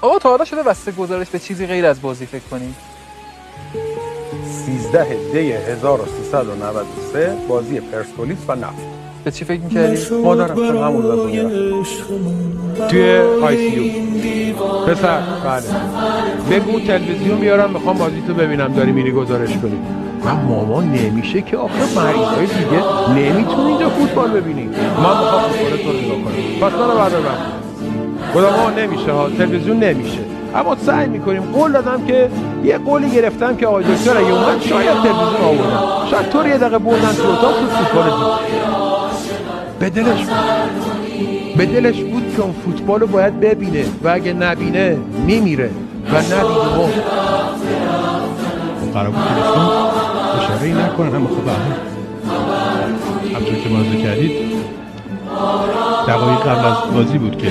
آقا تا حالا شده واسه گزارش به چیزی غیر از بازی فکر کنی؟ 13 دی 1393 بازی پرسپولیس و نفت. به چی فکر می‌کردی؟ مادرم چون همون روز دنیا رفت. توی ICU. پسر بله بگو تلویزیون بیارم میخوام بازی تو ببینم داری میری گزارش کنی. من مامان نمیشه که آخه مریضای دیگه نمیتونی اینجا فوتبال ببینی. من میخوام فوتبال تو رو نگاه کنم. پس منو بردار. خدا نمیشه ها تلویزیون نمیشه. اما سعی میکنیم قول دادم که یه قولی گرفتم که آقای دکتر اگه اومد شاید تلویزیون آوردم شاید طور یه دقیقه بردن تو اتاق تو فوتبال دید. به دلش بود که اون فوتبال رو باید ببینه و اگه نبینه میمیره و ندیده مرد. قرار بود تلفن اشاره ای نکنن اما خب همطور که ملاحظه کردید دقایق قبل از بازی بود که